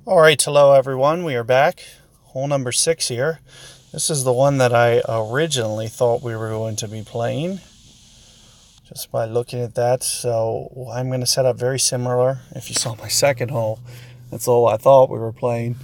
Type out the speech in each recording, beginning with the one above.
All right, hello everyone. We are back. Hole number 6 here. This is the one that I originally thought we were going to be playing, just by looking at that. So I'm going to set up very similar. If you saw my second hole, that's all I thought we were playing.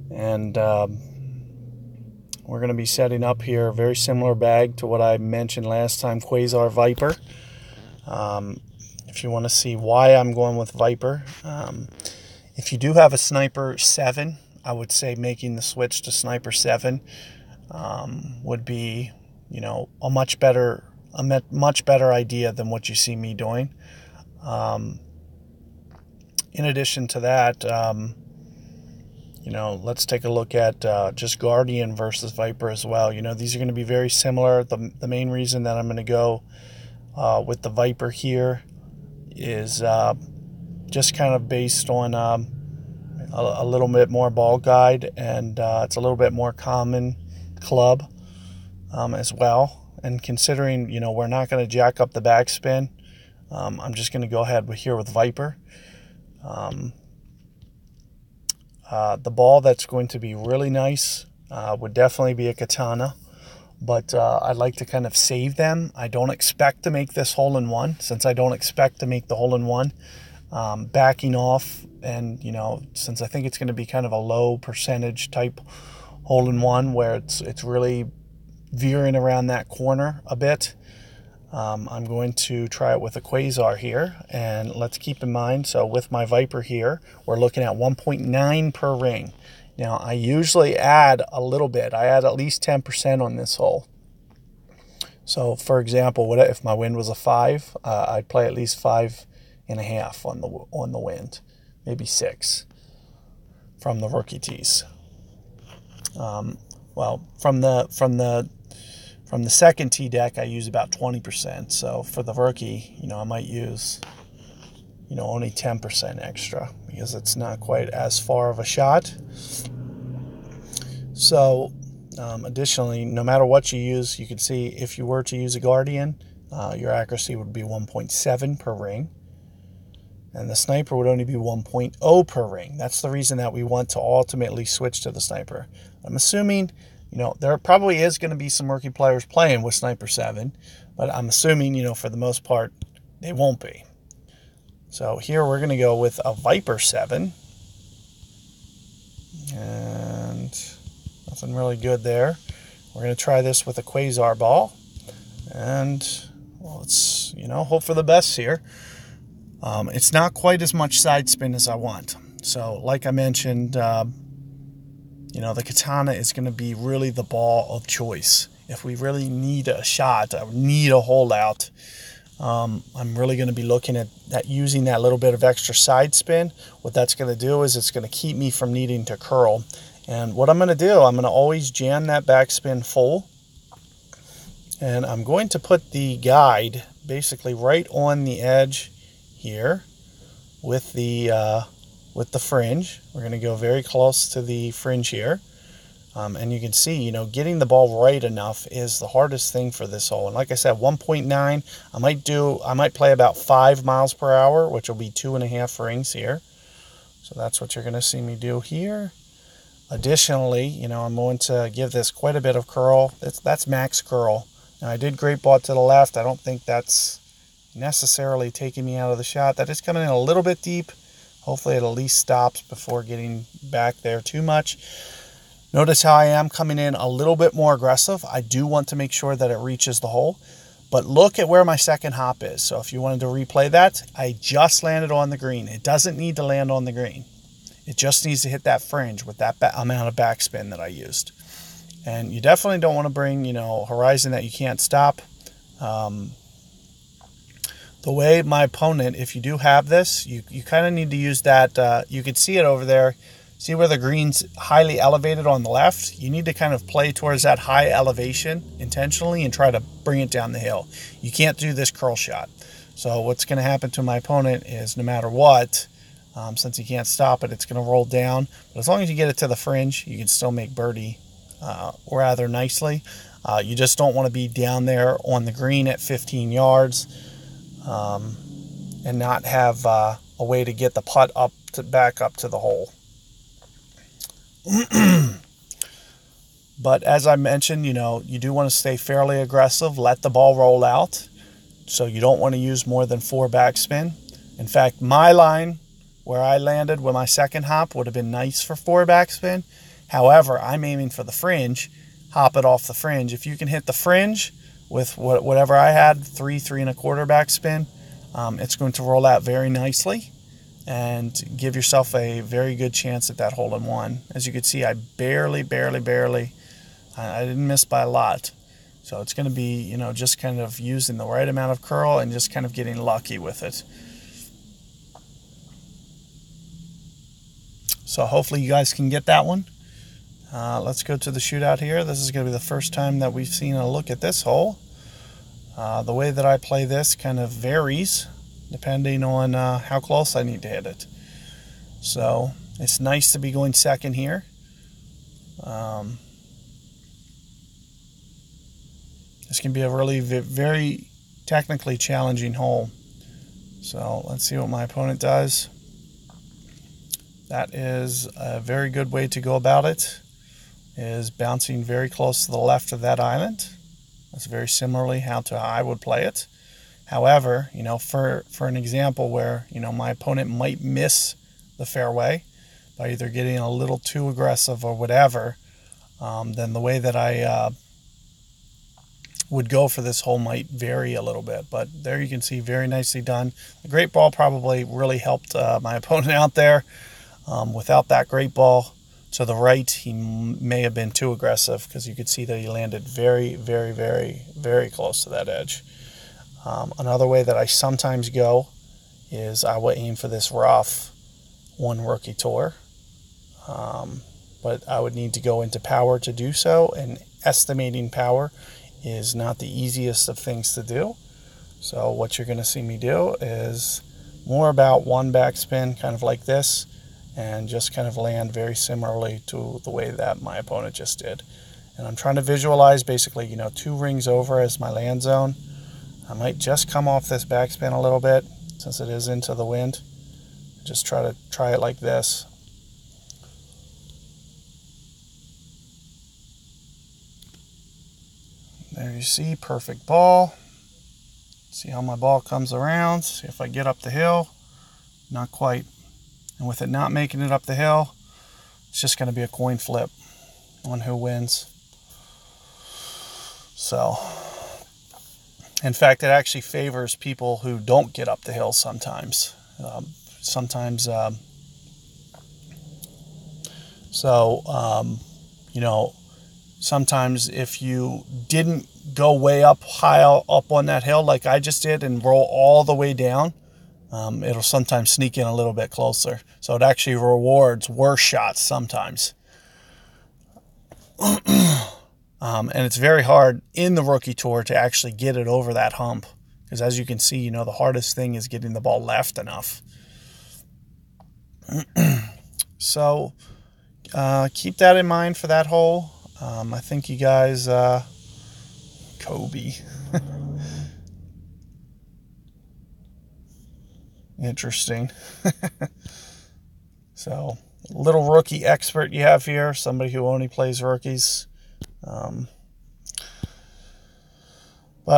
And we're going to be setting up here a very similar bag to what I mentioned last time, Quasar Viper. If you want to see why I'm going with Viper, if you do have a Sniper 7, I would say making the switch to Sniper 7 would be, a much better idea than what you see me doing. In addition to that, let's take a look at just Guardian versus Viper as well. These are going to be very similar. The main reason that I'm going to go with the Viper here is just kind of based on a little bit more ball guide, and it's a little bit more common club as well. And considering, we're not going to jack up the backspin, I'm just going to go ahead here with Viper. The ball that's going to be really nice would definitely be a Katana, but I'd like to kind of save them. I don't expect to make this hole-in-one. Since I don't expect to make the hole-in-one, backing off, and since I think it's going to be kind of a low percentage type hole-in-one where it's really veering around that corner a bit, I'm going to try it with a Quasar here. And let's keep in mind, so with my Viper here, we're looking at 1.9 per ring. Now, I usually add a little bit. I add at least 10% on this hole. So, for example, what if my wind was a 5? I'd play at least 5.5 on the wind, maybe 6 from the rookie tees. Well, from the second tee deck, I use about 20%. So for the rookie, I might use, only 10% extra because it's not quite as far of a shot. So, additionally, no matter what you use, you can see if you were to use a Guardian, your accuracy would be 1.7 per ring. And the Sniper would only be 1.0 per ring. That's the reason that we want to ultimately switch to the Sniper. I'm assuming, there probably is going to be some rookie players playing with Sniper 7, but I'm assuming, for the most part, they won't be. So here we're going to go with a Viper 7. And nothing really good there. We're going to try this with a Quasar ball. And, well, let's, hope for the best here. It's not quite as much side spin as I want. So, like I mentioned, the Katana is going to be really the ball of choice. If we really need a shot, I need a holdout, I'm really going to be looking at using that little bit of extra side spin. What that's going to do is it's going to keep me from needing to curl. And what I'm going to do, I'm going to always jam that backspin full. And I'm going to put the guide basically right on the edge here with the fringe. We're going to go very close to the fringe here. And you can see, getting the ball right enough is the hardest thing for this hole. And like I said, 1.9, I might play about 5 miles per hour, which will be 2.5 rings here. So that's what you're going to see me do here. Additionally, I'm going to give this quite a bit of curl. That's max curl. Now, I did great ball to the left. I don't think that's necessarily taking me out of the shot. That is coming in a little bit deep. Hopefully it at least stops before getting back there too much. Notice how I am coming in a little bit more aggressive. I do want to make sure that it reaches the hole. But look at where my second hop is. So if you wanted to replay that, I just landed on the green. It doesn't need to land on the green. It just needs to hit that fringe with that amount of backspin that I used. And you definitely don't want to bring, horizon that you can't stop. The way my opponent, if you do have this, you kind of need to use that. You can see it over there. See where the green's highly elevated on the left? You need to kind of play towards that high elevation intentionally and try to bring it down the hill. You can't do this curl shot. So what's going to happen to my opponent is no matter what, since he can't stop it, it's going to roll down. But as long as you get it to the fringe, you can still make birdie rather nicely. You just don't want to be down there on the green at 15 yards. And not have a way to get the putt back up to the hole. But as I mentioned, you do want to stay fairly aggressive, let the ball roll out. So you don't want to use more than 4 backspin. In fact, my line where I landed with my second hop would have been nice for 4 backspin. However, I'm aiming for the fringe, hop it off the fringe. If you can hit the fringe with whatever I had, 3 1/4 backspin, it's going to roll out very nicely and give yourself a very good chance at that hole-in-one. As you can see, I barely, I didn't miss by a lot. So it's going to be, just kind of using the right amount of curl and just kind of getting lucky with it. So hopefully you guys can get that one. Let's go to the shootout here. This is going to be the first time that we've seen a look at this hole. The way that I play this kind of varies depending on how close I need to hit it. So it's nice to be going second here. This can be a really very technically challenging hole. So let's see what my opponent does. That is a very good way to go about it, is bouncing very close to the left of that island. That's very similarly how I would play it. However, for an example where, my opponent might miss the fairway by either getting a little too aggressive or whatever, then the way that I would go for this hole might vary a little bit. But there you can see, very nicely done. The great ball probably really helped my opponent out there. Without that great ball to the right, he may have been too aggressive, because you could see that he landed very, very close to that edge. Another way that I sometimes go is I will aim for this rough 1 rookie tour. But I would need to go into power to do so, and estimating power is not the easiest of things to do. So what you're going to see me do is more about 1 backspin, kind of like this, and just kind of land very similarly to the way that my opponent just did. And I'm trying to visualize basically, 2 rings over as my land zone. I might just come off this backspin a little bit since it is into the wind. Just try it like this. There you see, perfect ball. See how my ball comes around. See if I get up the hill. Not quite. And with it not making it up the hill, it's just going to be a coin flip on who wins. So, in fact, it actually favors people who don't get up the hill sometimes. Sometimes if you didn't go way up high up on that hill like I just did and roll all the way down, it'll sometimes sneak in a little bit closer. So it actually rewards worse shots sometimes. And it's very hard in the rookie tour to actually get it over that hump. Because as you can see, the hardest thing is getting the ball left enough. So keep that in mind for that hole. I think you guys... Kobe. Interesting. So, little rookie expert you have here, somebody who only plays rookies. But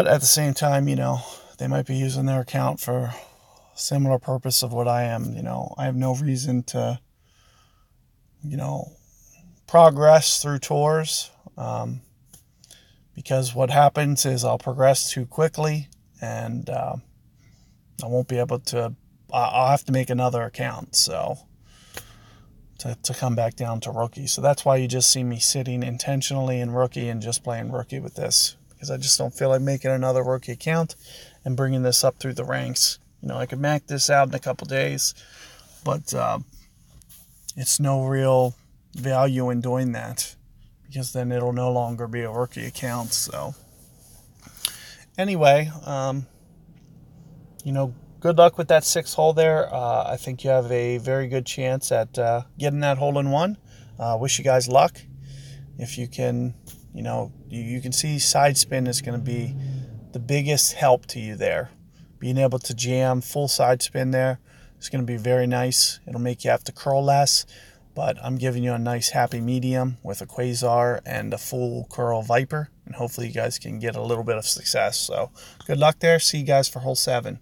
at the same time, they might be using their account for a similar purpose of what I am. I have no reason to, progress through tours. Because what happens is I'll progress too quickly, and I won't be able to. I'll have to make another account, so to come back down to rookie. So that's why you just see me sitting intentionally in rookie and just playing rookie with this, because I just don't feel like making another rookie account and bringing this up through the ranks. I could max this out in a couple days, but it's no real value in doing that, because then it'll no longer be a rookie account. So anyway, good luck with that 6th hole there. I think you have a very good chance at getting that hole-in-one. Wish you guys luck. If you can, you can see side spin is going to be the biggest help to you there. Being able to jam full side spin there is going to be very nice. It'll make you have to curl less. but I'm giving you a nice happy medium with a quasar and a full curl viper, and hopefully you guys can get a little bit of success. So good luck there. See you guys for hole 7.